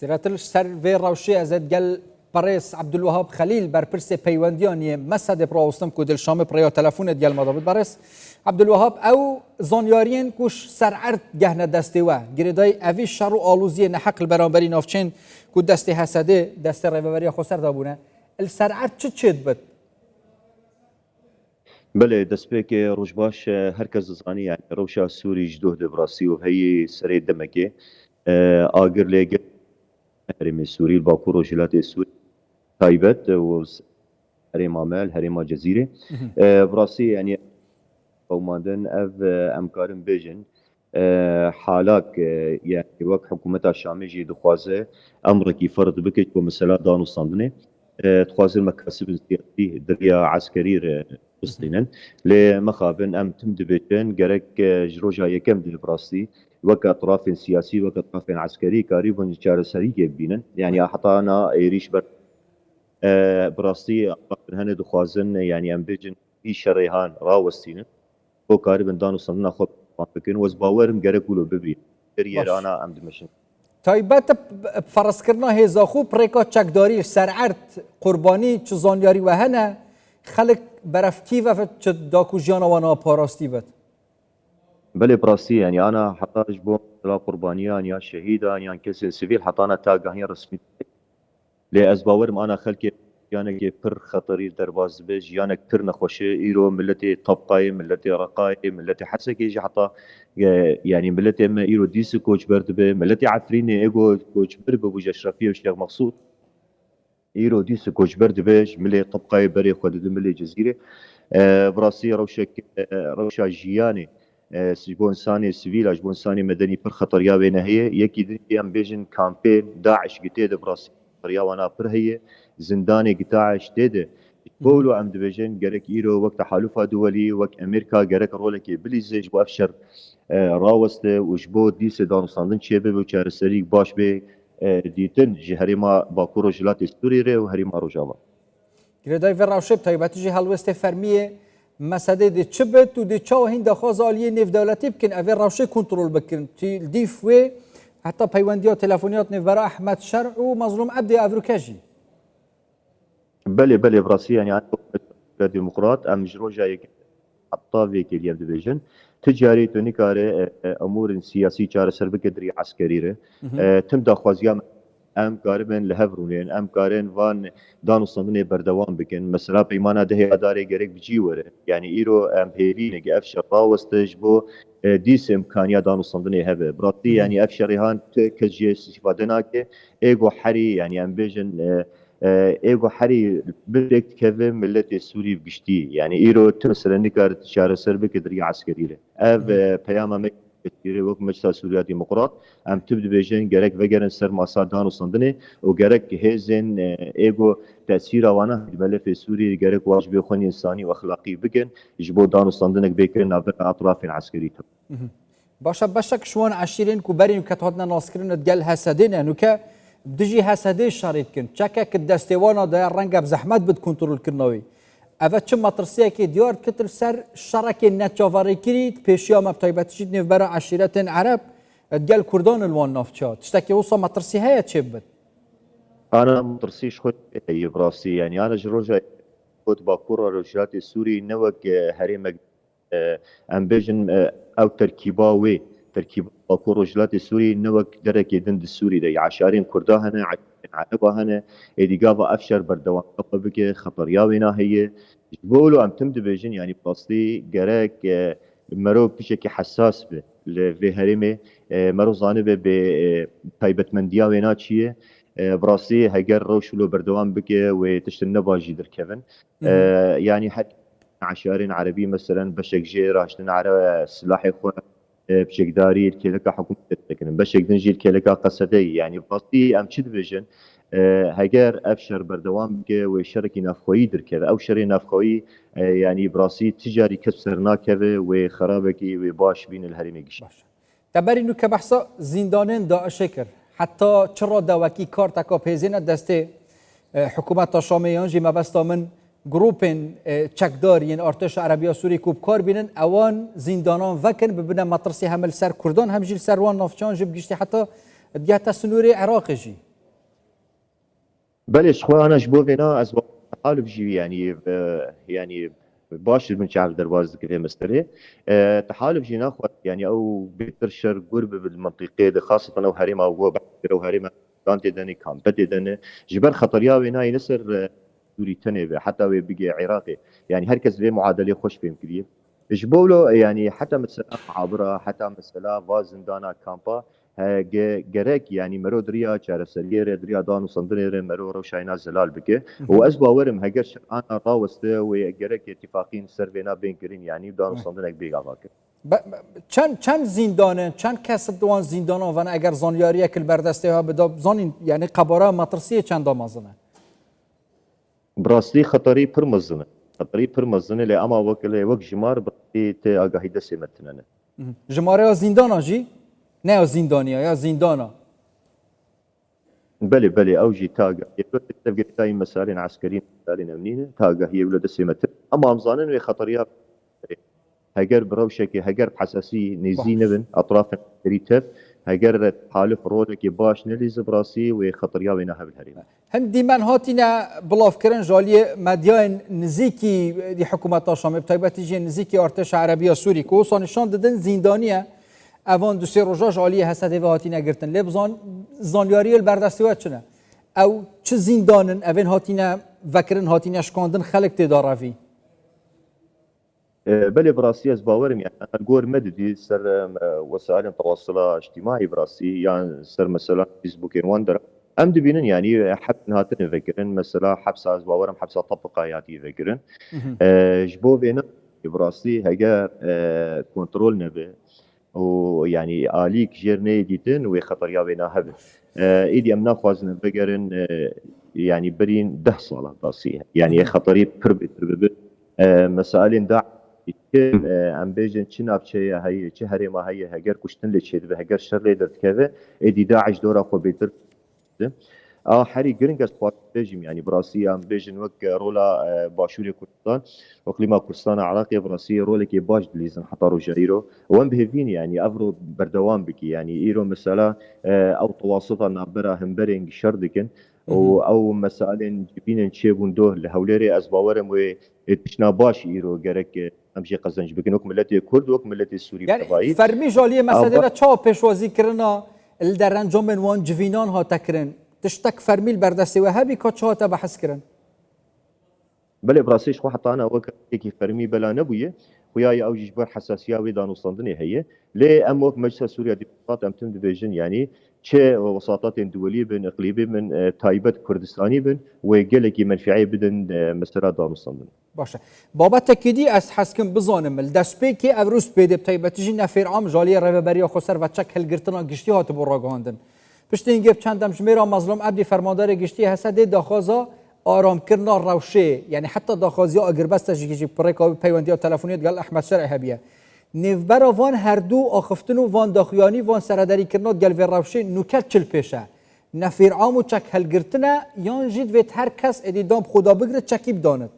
سيراتل سر في روشي ازد قال باريس عبد الوهاب خليل بربرسي بيواندياني مسد براوستم كود الشام بريو تلفون ديال مضابط باريس عبد الوهاب او زونيارين كوش سرعرت جهنا دستوا جريداي افي شارو الوزي نحق البرامبري نوفشين كود دستي حسده دست ريفري خسر دابونه السرعرت تشد بت بله دەستپێک ڕۆژ باش هەرکەس دەزانی يعني ڕەوشا سووری ji دۆ دەبڕاستی و هەیە سەرێ دەمەکێ ئاگر لێگە هەرێمی سووری باکوور و وڵاتی سووری تایبەت و هەرێما مەل هەرێما جەزیرە بڕاستی يعني قەوماندن ئەv ئەم کارن بێژن حالاک يعني وەک حکوومەتا شامی jî dixwaze ئەمڕێکی فرد بکەیت بۆ مەسەلا دانوستاندنê dixwazin مەکاسب سیاسî diriya eskerî بستînin lê mixabin em tim dibêjin gerek ji roja yekem dê birastî wek etrafên siyasî wek etrafên eskerî karîbûn ji çareseriyê bibînin yani heta na êrîş ber birastî hene dixwazin yani em bêjin îş rêhan rawestînin بۆ karîbin danûstandina xwe bikin wez bawerim gerek wilo bibînin yerana em dimeşin تایبەت فرضکردنا هێزاخۆ پڕێکا چەکداری سەرعەرت قوربانی چ زانیاری وە هەنە خەڵک بەرەفتیڤە چ داکوژیانەوە ناپاراستی بێت بله براستی يعني انا حتى بۆ قوربانیان یا شهیدان یان کەسێن سیڤیل حتانە تاگاهیان ڕسمی لێ ez bawerim ana xelkê yanekê pir xeterî derbas dibe jiyanek pir nexweşê îro milletê tabqayê milletê reqayê milletê hesekê jî heta yani milletê me îro dîsî koçber dibe milletê Efrînê êgo koçber bibû ji Eşrefiye û Şêx Mexsûd îro dîsî koçber dibe ji milê tabqayê berê xwe didin milê Cezîrê birastî rewşa jiyanê ji bo insanê sivîl ji bo insanê medenî pir xeteriya wêne heye yekî din em bêjin kampên Daeş gîtê de birastî xeteriya wana pir heye zindanê Daeş tê de بولو em dibêjin gerek îro wek tehalûfa duwelî wek Amerîka gerek rolekê bilîze ji bo ev şer raweste û ji bo dîsê danûstandin çêbe û çareserî baş bê dîtin ji herêma Bakur û Jilatê Sûriyê û herêma Rojava. Girêdayî vê rewşê taybetî jî helwestê fermiyê mesedê dê çi bit û dê çawa hîn daxwaza aliyê nêvdewletî bikin ev ê rewşê kontrol bikin dîf wê heta peywendiya telefoniyat nêvbera Ehmed Şer û Mazlûm Ebdê Evrûke jî بله بله براستی یعنی دموکرات ام جروجا یک حتی ویکی لیب دیویژن تجاری تو نیکاره امور سیاسی چاره سر بکدری عسکری ره تم داخوازیام ام کاربن لهفرونین ام کارن وان دانوستانه بردوام بکن مثلا پیمانه ده اداره گرک بجی وره یعنی ایرو ام هیوی نگه افشار راوستش بو دیس امکانیا دانوستانه هبه براتی یعنی افشاریهان کجی استفاده نکه ایگو حری یعنی ام بیژن ایگو حری برکت که ملت سوری بگشتی یعنی ایرو مثلا نکار شهر سر بکدری عسکری ره اف پیام مکتری وقت مجلس سوریا دموکرات ام تبدو بیشن گرک وگرن سر ماساد دانوستاندنه و گرک هزن ایگو تأثیر آوانه ملت سوری گرک واجب خونی انسانی و اخلاقی بکن جبو دانوستاندنک بکن نبر اطراف عسکری تو باشا باشا شوان عشرين كبرين كتهدنا ناسكرين تقال حسدين يعني كا بدجي حسدي شريط كن تشكك الدستيوانا دا رنقه بزحمت بد كنترول كنوي اوا تشما ترسيه كي ديار كتر سر شركه نتشافاري كريت بيشيا ما بتايبتشي نفبرا عشيره عرب تقال كردان الوان نافشات تشتكي وصا ما ترسي هي تشبت انا مترسيش خد براسي يعني انا جروجا خد باكور روشات السوري نوك هريم ام بيجن او تركيبا وي تركيب باكور وجلات السوري نوك درك دند السوري دي عشارين كردا هنا عربا هنا اديقافا افشر بردوان بك خطر ياوينا هي بولو ام تمد بيجن يعني بلاستي جراك مرو بشكل حساس به في هرمه مرو زانبه ب تايبت من دياوينا تشيه براسي هجر روشلو بردوان بك وتشتن باجي در كيفن يعني حتى عشارين عربي مثلا بشك جي راشتن على سلاح اخوان بشكداري الكيلكا حكومة تتكلم بشك دنجي الكيلكا قصدي يعني بلاستي ام تشد فيجن هجر افشر بردوام بك وشركي نافخوي دركه او شري نافخوي يعني براسي تجاري كسرنا كذا وخرابكي وباش بين الهرمي قش تبري انه كبحثا زندانين دا شكر حتى چرا داوكي كارتاكا بيزينا دسته حكومة شاميان جي ما بستا من گروپن چکدارین ارتش عربی سوری کوب کار بینن اوان زندانان وکن ببینن مطرسی همل سر کردان هم جیل سر وان نافچان جب گشتی حتی دیگه تا سنوری عراق جی بلش خو انا جبو فينا از حالف جي يعني يعني باش من شعب درواز كيف مستري تحالف جينا خو يعني او بيتر شر قرب بالمنطقه خاصه لو هريمه او لو هريمه كانت دني كان بدي دني جبر خطريا وينا ينسر سوري تنبه حتى بيجي عراقي يعني هركز ليه معادله خوش فيهم كليه جبولو يعني حتى مثلا معابره حتى مثلا فازندانا كامبا جرك يعني مرو دريا چارەسەریێرە دریا دان و سندرێرە مرو ڕەوشاینا زلال بکە و ئەس باوەرم هەگەر شەرعانە ڕاوەستە و گەرەک اتفاقین سەر بێنا بینکردین یعنی دان و سندنێک بێگاوا کرد چند زیندانن چند کس دوان زیندانان و اگر زانیاریه کل بردسته ها بدا زانین یعنی قباره مطرسیه چند دامازنه براستی خطری پر مزنه خطری پر مزنه لی اما وکل وک جمار براستی ته آگاهی دسته متننه جماره ها زیندانا جی؟ نه زیندانیا یا زیندانا بله بله اوجي تاجا يقول تبقى تاي مسارين عسكريين مسارين امنيه تاجا هي ولا دسمت اما امزانن وي خطريات هجر بروشك هجر بحساسيه نزي نبن اطراف ريتف هجر حالف رولك باش نليز براسي وخطريا وينها بالهريم هندي من هاتينا بلاف كرن جاليه مديان نزيكي دي حكومات شام بتايبتي جي نزيكي ارتش عربيه سوري كو نشان ددن زندانيه اوان دو سه روزا جاليه حسد و هاتینا گرتن لبزان زانیاری البردستوات چنه او چه زندانن اوین هاتینا وکرن هاتینا شکاندن خلق تداروی بله براسي از باورم يعني انا الجور مددي سر وسائل التواصل الاجتماعي براسي يعني سر مثلا فيسبوك وندر ام دبينن يعني حب نهاتن فكرن مثلا حبس از باورم حبس تطبيقاتي فكرن جبو بينا براسي هجا كنترول نبي ويعني آليك جيرني ديتن وخطر يا بينا هبل ايدي امنا خوازن بقرن يعني برين 10 صالة براسي يعني خطري تربي مسائل داع ام بيجن چناب چه هي چه هريما هي هجر كشتن لچيد به هجر شر لدرت كذا ادي داعش دورا خو بيتر حري جرينجاس بارت بيجم يعني براسي ام بيجن وك رولا باشوري كردستان وقليما كردستان عراقي براسي رولك باش دليزن حطارو جريرو وان بهفين يعني افرو بردوام بكي يعني ايرو مثلا او تواصفا نابرا همبرينج شردكن او مسائل جبين تشيبون دوه لهوليري ازباورم و تشنا باش ايرو جرك امشي قزنج بكن وك ملتي كرد وك ملتي سوري يعني فرمي جاليه مساله چا پشوازی کرنا الدرنجام من وان جوینان ها تکرن تشتك فرمي البردسي وهابي كوتش ها تبحث كرن بله براسيش خو حتى انا وك كي فرمي بلا نبويه وياي او جبر حساسيه ويدان وصندني هي لي اموك مجلس سوريا ديمقراط امتم ديفيجن يعني تشي وساطات دوليه بين اقليمي من تايبت كردستاني بن وقالك منفعي بدن مسرا دان وصندن باشه بابا تكيدي اس حسكن بزانم الدسبيكي افروس بيد بتايبتجي نفر عام جاليه رهبري خسر و چك هلگرتنا گشتي هات براگاندن پشتین گپ چندم جمیرا مظلوم عبدی فرماندار گشتی حسد داخازا آرام کرنا روشه یعنی حتی داخازی اگر بس تجیجی پرکاوی پیوندی تلفنی قال احمد شرع هبیه نوبرا وان هر دو آخفتن و وان داخیانی وان سرداری کرنا قال في روشه نوکت چل پیشه نفیر عامو چک هلگرتنا یان جید ویت هر کس ادی دام خدا بگره چکیب داند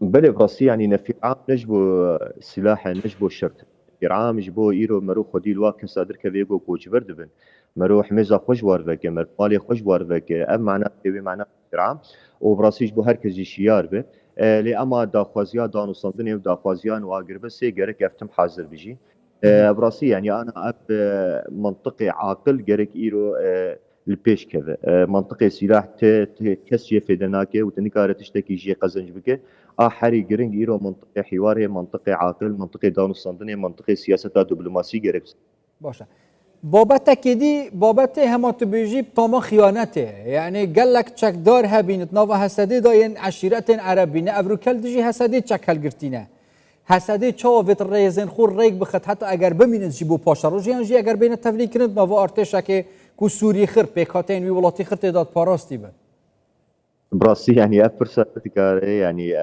بله براسي يعني نفير عام نجبو سلاح نجبو الشرط نفير عام جبو ايرو مرو خدي الواك صادر كبيغو كوچ بردبن مرو حميزه خوش وارفك مر مالي خوش وارفك ام معنا بي معنا نفير عام وبراسي جبو هركز شيار به لي اما داخوازيا دانو صندني وداخوازيان واقر بس جرك افتم حاضر بيجي براسي يعني انا اب منطقي عاقل جرك ايرو البيش كذا منطقه سلاح كسيه في دناكه وتنكاره تشتكي شيء قزنج بك حري جرينج ايرو منطقه حواريه منطقه عاقل منطقه دانو الصندني منطقه سياسه دبلوماسي جرك باشه بابت كدي بابت همات بيجي بطما خيانته يعني قال لك تشك دار هبينت نوفا هسدي داين عشيرة عربية افروكال دجي هسدي تشك هالقرتينه هسدي تشاو فيت الريزن خور ريك بخت حتى اگر بمين جيبو باشا روجيان جي اگر بين التفليك كنت نوفا ارتشك كو سوري خر بيكاتين وي ولاتي خر تداد باراستي بن براسي يعني افرسات يعني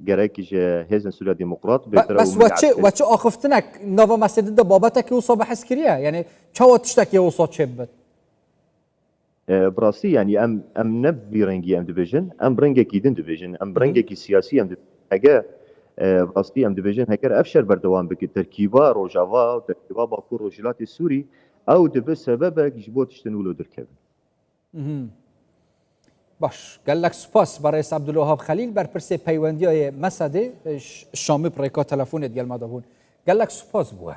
جريكش هيزن سوريا ديمقراط بس واتش اخفتنك نوفا مسجد بابتك يوصى بحسكريه يعني تشاو تشتكي يوصى تشبت براسي يعني ام نبي رنجي ام ديفيجن ام برنجي كيدن ديفيجن ام برنجي سياسي ام حاجه براسي ام ديفيجن هكر افشر بردوام بك تركيبا روجافا وتركيبا باكور روجلات السوري او دب سببك جبوت تشتنولو دركب باش قال لك سباس برئيس عبد الوهاب خليل برپرسي پیوندی مسده الشامی بريكا تلفون ديال مادابون قال لك سباس بوه